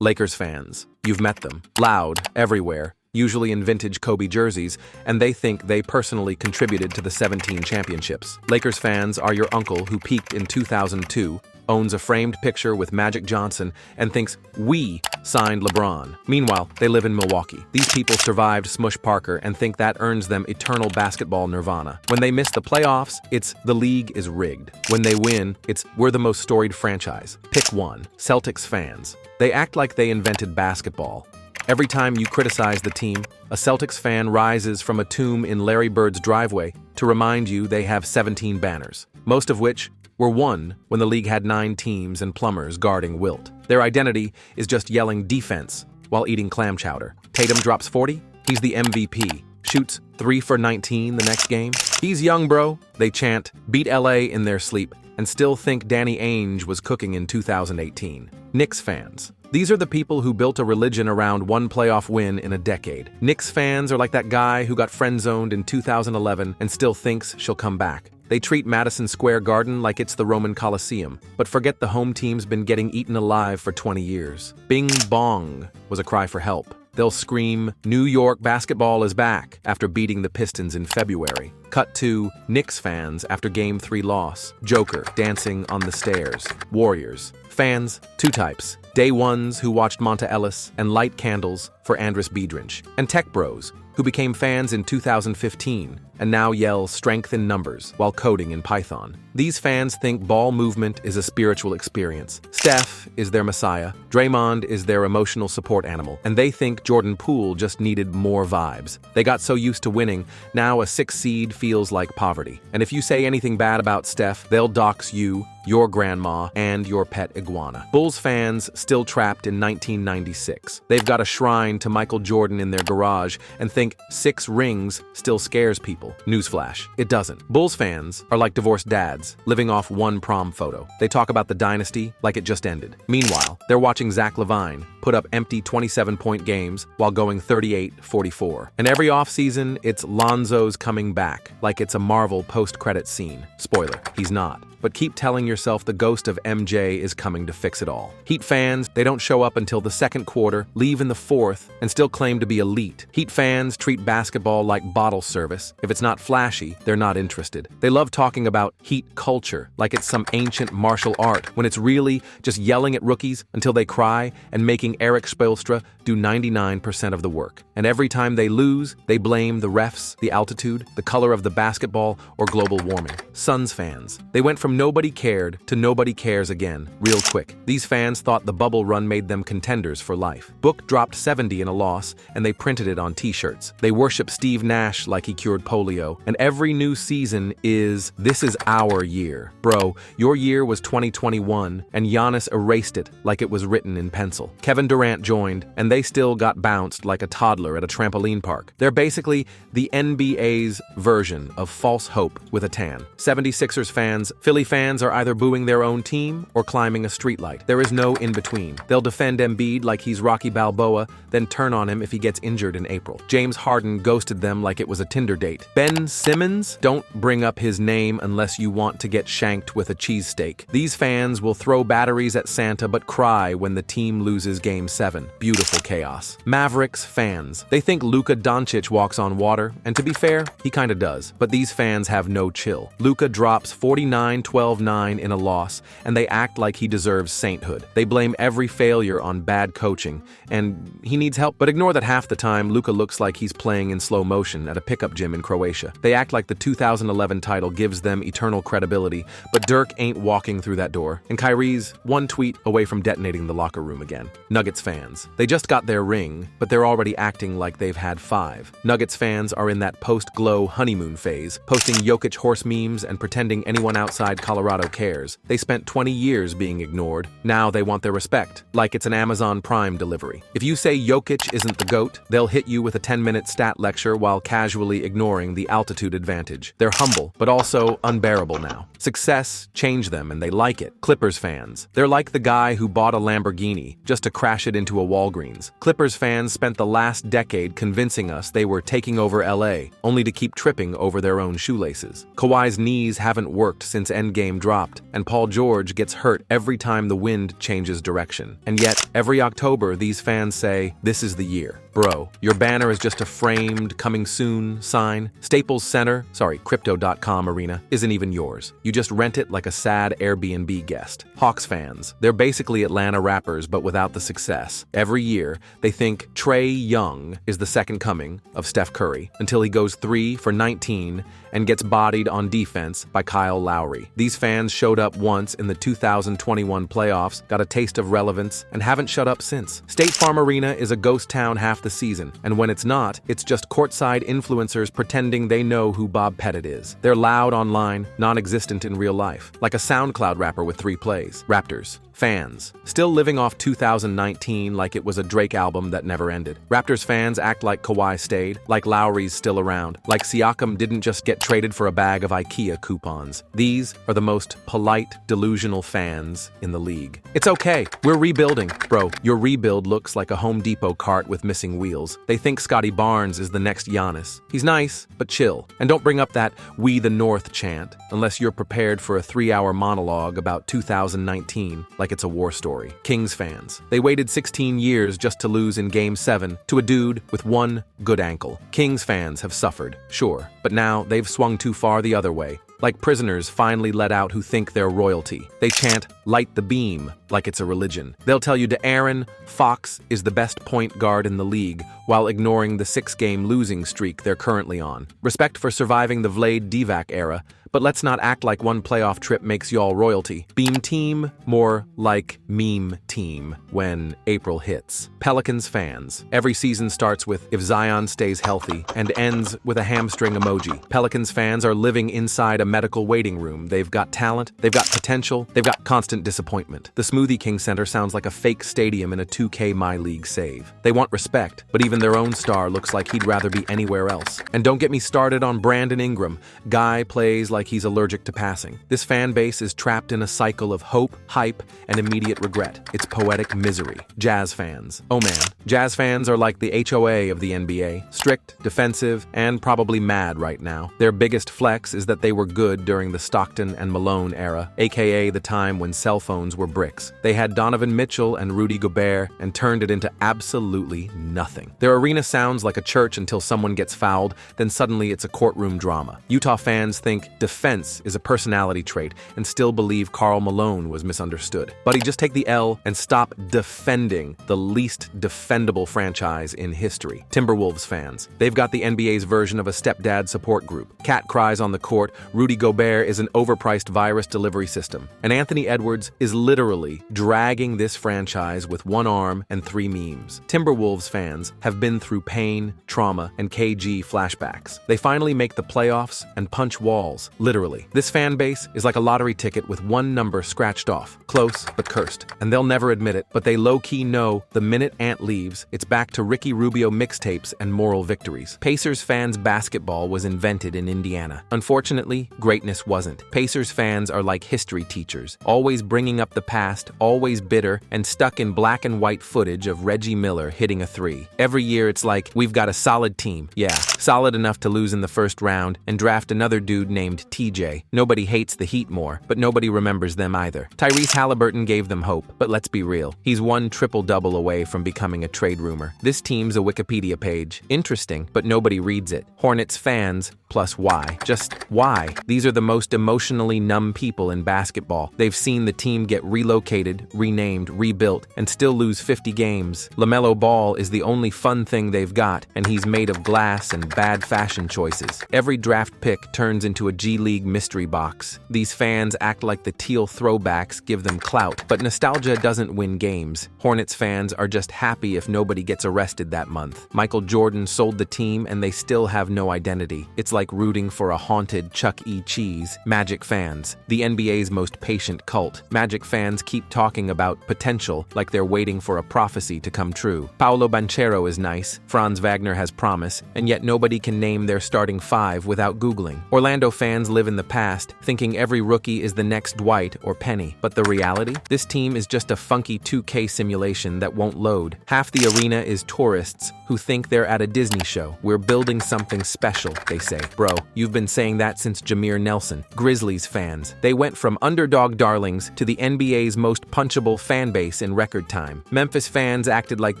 Lakers fans. You've met them. Loud, everywhere, usually in vintage Kobe jerseys, and they think they personally contributed to the 17 championships. Lakers fans are your uncle who peaked in 2002, owns a framed picture with Magic Johnson, and thinks we signed LeBron. Meanwhile, they live in Milwaukee. These people survived Smush Parker and think that earns them eternal basketball nirvana. When they miss the playoffs, it's the league is rigged. When they win, it's we're the most storied franchise. Pick one. Celtics fans. They act like they invented basketball. Every time you criticize the team, a Celtics fan rises from a tomb in Larry Bird's driveway to remind you they have 17 banners, most of which were won when the league had 9 teams and plumbers guarding Wilt. Their identity is just yelling defense while eating clam chowder. Tatum drops 40, he's the MVP. Shoots 3 for 19 the next game. He's young, bro. They chant, beat LA in their sleep, and still think Danny Ainge was cooking in 2018. Knicks fans. These are the people who built a religion around one playoff win in a decade. Knicks fans are like that guy who got friend-zoned in 2011 and still thinks she'll come back. They treat Madison Square Garden like it's the Roman Colosseum, but forget the home team's been getting eaten alive for 20 years. Bing bong was a cry for help. They'll scream, New York basketball is back, after beating the Pistons in February. Cut to Knicks fans after Game 3 loss. Joker dancing on the stairs. Warriors. Fans, 2 types. Day ones who watched Monta Ellis and light candles for Andris Biedrins. And tech bros who became fans in 2015 and now yell strength in numbers while coding in Python. These fans think ball movement is a spiritual experience. Steph is their messiah, Draymond is their emotional support animal, and they think Jordan Poole just needed more vibes. They got so used to winning, now a 6 seed feels like poverty. And if you say anything bad about Steph, they'll dox you, your grandma, and your pet iguana. Bulls fans still trapped in 1996. They've got a shrine to Michael Jordan in their garage and think 6 rings still scares people. Newsflash, it doesn't. Bulls fans are like divorced dads, living off one prom photo. They talk about the dynasty like it just ended. Meanwhile, they're watching Zach LaVine put up empty 27-point games while going 38-44. And every offseason, it's Lonzo's coming back, like it's a Marvel post-credit scene. Spoiler, he's not. But keep telling yourself the ghost of MJ is coming to fix it all. Heat fans, they don't show up until the second quarter, leave in the fourth, and still claim to be elite. Heat fans treat basketball like bottle service. If it's not flashy, they're not interested. They love talking about Heat culture, like it's some ancient martial art, when it's really just yelling at rookies until they cry and making Eric Spoelstra do 99% of the work. And every time they lose, they blame the refs, the altitude, the color of the basketball, or global warming. Suns fans, they went from nobody cared to nobody cares again, real quick. These fans thought the bubble run made them contenders for life. Book dropped 70 in a loss, and they printed it on t-shirts. They worship Steve Nash like he cured polio, and every new season is, this is our year. Bro, your year was 2021, and Giannis erased it like it was written in pencil. Kevin Durant joined, and they still got bounced like a toddler at a trampoline park. They're basically the NBA's version of false hope with a tan. 76ers fans, Philly fans are either booing their own team or climbing a streetlight. There is no in-between. They'll defend Embiid like he's Rocky Balboa, then turn on him if he gets injured in April. James Harden ghosted them like it was a Tinder date. Ben Simmons? Don't bring up his name unless you want to get shanked with a cheesesteak. These fans will throw batteries at Santa but cry when the team loses Game 7. Beautiful chaos. Mavericks fans. They think Luka Doncic walks on water, and to be fair, he kinda does. But these fans have no chill. Luka drops 49-12-9 in a loss, and they act like he deserves sainthood. They blame every failure on bad coaching, and he needs help. But ignore that half the time Luka looks like he's playing in slow motion at a pickup gym in Croatia. They act like the 2011 title gives them eternal credibility, but Dirk ain't walking through that door, and Kyrie's one tweet away from detonating the locker room again. Nuggets fans. They just got their ring, but they're already acting like they've had 5. Nuggets fans are in that post-glow honeymoon phase, posting Jokic horse memes and pretending anyone outside Colorado cares. They spent 20 years being ignored. Now they want their respect, like it's an Amazon Prime delivery. If you say Jokic isn't the GOAT, they'll hit you with a 10-minute stat lecture while casually ignoring the altitude advantage. They're humble, but also unbearable now. Success changed them and they like it. Clippers fans. They're like the guy who bought a Lamborghini just to crash crash it into a Walgreens. Clippers fans spent the last decade convincing us they were taking over LA, only to keep tripping over their own shoelaces. Kawhi's knees haven't worked since Endgame dropped, and Paul George gets hurt every time the wind changes direction. And yet, every October, these fans say, "This is the year." Bro, your banner is just a framed coming soon sign. Staples Center, Crypto.com arena, isn't even yours. You just rent it like a sad Airbnb guest. Hawks fans, they're basically Atlanta rappers but without the success. Every year, they think Trae Young is the second coming of Steph Curry until he goes 3 for 19 and gets bodied on defense by Kyle Lowry. These fans showed up once in the 2021 playoffs, got a taste of relevance, and haven't shut up since. State Farm Arena is a ghost town half the season, and when it's not, it's just courtside influencers pretending they know who Bob Pettit is. They're loud online, non-existent in real life, like a SoundCloud rapper with 3 plays. Raptors fans, still living off 2019 like it was a Drake album that never ended. Raptors fans act like Kawhi stayed, like Lowry's still around, like Siakam didn't just get traded for a bag of IKEA coupons. These are the most polite, delusional fans in the league. It's okay, we're rebuilding. Bro, your rebuild looks like a Home Depot cart with missing wheels. They think Scotty Barnes is the next Giannis. He's nice, but chill. And don't bring up that "We the North" chant unless you're prepared for a 3-hour monologue about 2019 like it's a war story. Kings fans, they waited 16 years just to lose in Game 7 to a dude with one good ankle. Kings fans have suffered, sure, but now they've swung too far the other way. Like prisoners finally let out who think they're royalty. They chant, "Light the beam," like it's a religion. They'll tell you De'Aaron Fox is the best point guard in the league while ignoring the 6-game losing streak they're currently on. Respect for surviving the Vlade Divac era, but let's not act like one playoff trip makes y'all royalty. Beam team, more like meme team when April hits. Pelicans fans, every season starts with "if Zion stays healthy" and ends with a hamstring emoji. Pelicans fans are living inside a medical waiting room. They've got talent, they've got potential, they've got constant disappointment. The Smoothie King Center sounds like a fake stadium in a 2K My League save. They want respect, but even their own star looks like he'd rather be anywhere else. And don't get me started on Brandon Ingram. Guy plays like he's allergic to passing. This fan base is trapped in a cycle of hope, hype, and immediate regret. It's poetic misery. Jazz fans. Oh man, Jazz fans are like the HOA of the NBA. Strict, defensive, and probably mad right now. Their biggest flex is that they were good during the Stockton and Malone era, aka the time when cell phones were bricks. They had Donovan Mitchell and Rudy Gobert and turned it into absolutely nothing. Their arena sounds like a church until someone gets fouled, then suddenly it's a courtroom drama. Utah fans think defense is a personality trait and still believe Karl Malone was misunderstood. Buddy, just take the L and stop defending the least defendable franchise in history. Timberwolves fans. They've got the NBA's version of a stepdad support group. Cat cries on the court, Rudy Gobert is an overpriced virus delivery system, and Anthony Edwards is literally dragging this franchise with one arm and 3 memes. Timberwolves fans have been through pain, trauma, and KG flashbacks. They finally make the playoffs and punch walls, literally. This fan base is like a lottery ticket with one number scratched off, close but cursed, and they'll never admit it, but they low-key know the minute Ant leaves, it's back to Ricky Rubio mixtapes and moral victories. Pacers fans basketball was invented in Indiana. Unfortunately, greatness wasn't. Pacers fans are like history teachers, always bringing up the past, always bitter, and stuck in black and white footage of Reggie Miller hitting a 3. Every year it's like, we've got a solid team. Yeah, solid enough to lose in the first round and draft another dude named TJ. Nobody hates the Heat more, but nobody remembers them either. Tyrese Halliburton gave them hope, but let's be real. He's one triple-double away from becoming a trade rumor. This team's a Wikipedia page. Interesting, but nobody reads it. Hornets fans, plus why? Just why? These are the most emotionally numb people in basketball. They've seen the team get relocated, renamed, rebuilt, and still lose 50 games. LaMelo Ball is the only fun thing they've got, and he's made of glass and bad fashion choices. Every draft pick turns into a G League mystery box. These fans act like the teal throwbacks give them clout, but nostalgia doesn't win games. Hornets fans are just happy if nobody gets arrested that month. Michael Jordan sold the team and they still have no identity. It's like rooting for a haunted Chuck E. Cheese. Magic fans, the NBA's most patient cult. Magic fans keep talking about potential like they're waiting for a prophecy to come true. Paolo Banchero is nice, Franz Wagner has promise, and yet nobody can name their starting 5 without Googling. Orlando fans fans live in the past, thinking every rookie is the next Dwight or Penny. But the reality? This team is just a funky 2K simulation that won't load. Half the arena is tourists who think they're at a Disney show. We're building something special, they say. Bro, you've been saying that since Jameer Nelson. Grizzlies fans. They went from underdog darlings to the NBA's most punchable fan base in record time. Memphis fans acted like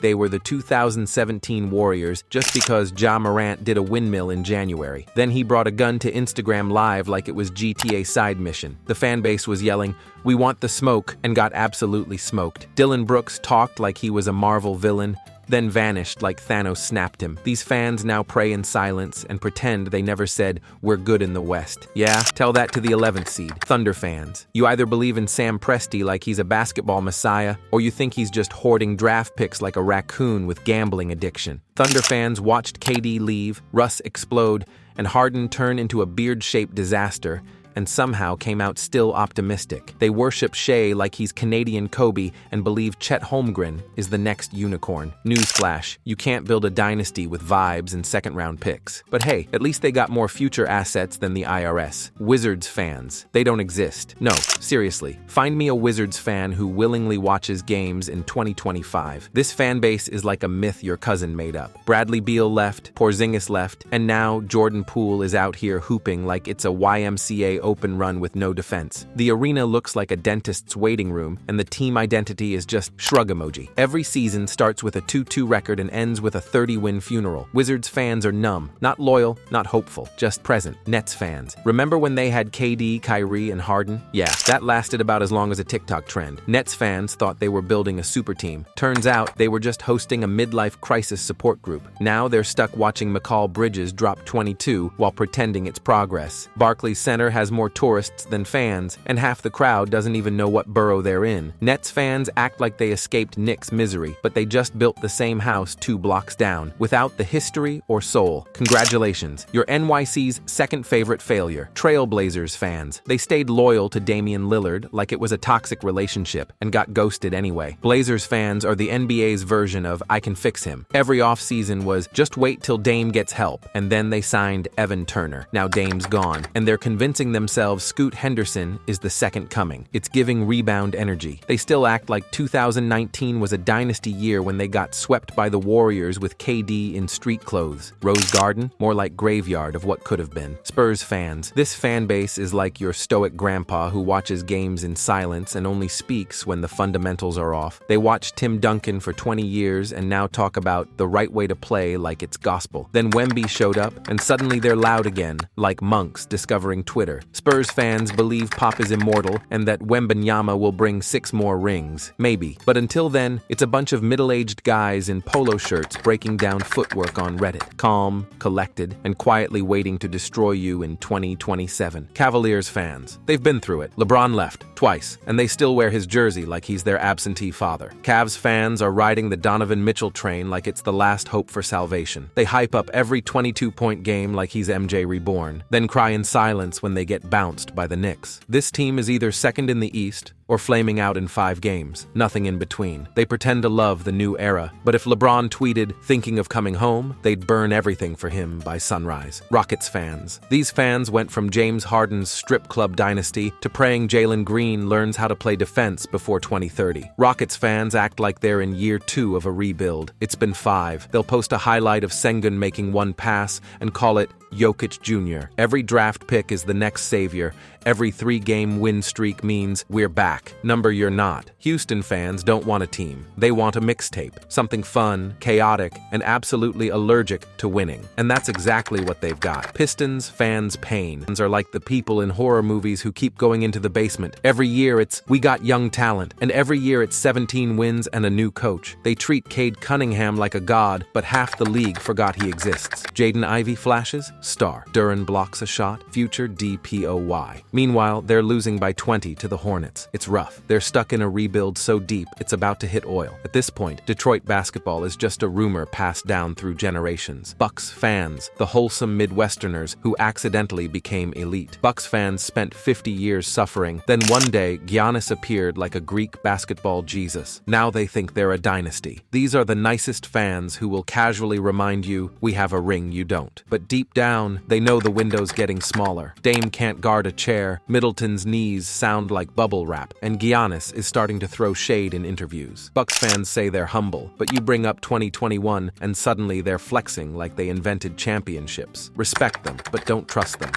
they were the 2017 Warriors just because Ja Morant did a windmill in January. Then he brought a gun to Instagram Live like it was GTA side mission. The fan base was yelling, "We want the smoke," and got absolutely smoked. Dylan Brooks talked like he was a Marvel villain, then vanished like Thanos snapped him. These fans now pray in silence and pretend they never said, "We're good in the West." Yeah, tell that to the 11th seed. Thunder fans. You either believe in Sam Presti like he's a basketball messiah, or you think he's just hoarding draft picks like a raccoon with gambling addiction. Thunder fans watched KD leave, Russ explode, and Harden turn into a beard-shaped disaster, and somehow came out still optimistic. They worship Shea like he's Canadian Kobe and believe Chet Holmgren is the next unicorn. Newsflash, you can't build a dynasty with vibes and second-round picks. But hey, at least they got more future assets than the IRS. Wizards fans. They don't exist. No, seriously. Find me a Wizards fan who willingly watches games in 2025. This fan base is like a myth your cousin made up. Bradley Beal left, Porzingis left, and now Jordan Poole is out here hooping like it's a YMCA open run with no defense. The arena looks like a dentist's waiting room, and the team identity is just shrug emoji. Every season starts with a 2-2 record and ends with a 30-win funeral. Wizards fans are numb, not loyal, not hopeful, just present. Nets fans. Remember when they had KD, Kyrie, and Harden? Yeah, that lasted about as long as a TikTok trend. Nets fans thought they were building a super team. Turns out they were just hosting a midlife crisis support group. Now they're stuck watching Mikal Bridges drop 22 while pretending it's progress. Barclays Center has more tourists than fans, and half the crowd doesn't even know what borough they're in. Nets fans act like they escaped Knicks misery, but they just built the same house 2 blocks down, without the history or soul. Congratulations, you're NYC's second favorite failure. Trailblazers fans. They stayed loyal to Damian Lillard like it was a toxic relationship, and got ghosted anyway. Blazers fans are the NBA's version of "I can fix him." Every offseason was, just wait till Dame gets help, and then they signed Evan Turner. Now Dame's gone, and they're convincing themselves Scoot Henderson is the second coming. It's giving rebound energy. They still act like 2019 was a dynasty year when they got swept by the Warriors with KD in street clothes. Rose Garden? More like graveyard of what could have been. Spurs fans. This fan base is like your stoic grandpa who watches games in silence and only speaks when the fundamentals are off. They watched Tim Duncan for 20 years and now talk about the right way to play like it's gospel. Then Wemby showed up and suddenly they're loud again, like monks discovering Twitter. Spurs fans believe Pop is immortal and that Wembanyama will bring 6 more rings. Maybe. But until then, it's a bunch of middle-aged guys in polo shirts breaking down footwork on Reddit. Calm, collected, and quietly waiting to destroy you in 2027. Cavaliers fans. They've been through it. LeBron left. Twice. And they still wear his jersey like he's their absentee father. Cavs fans are riding the Donovan Mitchell train like it's the last hope for salvation. They hype up every 22-point game like he's MJ reborn, then cry in silence when they get bounced by the Knicks. This team is either second in the East or flaming out in 5 games. Nothing in between. They pretend to love the new era, but if LeBron tweeted, "thinking of coming home," they'd burn everything for him by sunrise. Rockets fans. These fans went from James Harden's strip club dynasty to praying Jalen Green learns how to play defense before 2030. Rockets fans act like they're in year 2 of a rebuild. It's been 5. They'll post a highlight of Sengun making 1 pass and call it Jokic Jr. Every draft pick is the next savior. Every 3-game win streak means we're back. Number you're not. Houston fans don't want a team. They want a mixtape. Something fun, chaotic, and absolutely allergic to winning. And that's exactly what they've got. Pistons fans' pain are like the people in horror movies who keep going into the basement. Every year it's, we got young talent. And every year it's 17 wins and a new coach. They treat Cade Cunningham like a god, but half the league forgot he exists. Jaden Ivey flashes? Star. Duran blocks a shot? Future DPOY. Meanwhile, they're losing by 20 to the Hornets. It's rough. They're stuck in a rebuild so deep, it's about to hit oil. At this point, Detroit basketball is just a rumor passed down through generations. Bucks fans, the wholesome Midwesterners who accidentally became elite. Bucks fans spent 50 years suffering. Then one day, Giannis appeared like a Greek basketball Jesus. Now they think they're a dynasty. These are the nicest fans who will casually remind you, we have a ring you don't. But deep down, they know the window's getting smaller. Dame can't can't guard a chair, Middleton's knees sound like bubble wrap, and Giannis is starting to throw shade in interviews. Bucks fans say they're humble, but you bring up 2021 and suddenly they're flexing like they invented championships. Respect them, but don't trust them.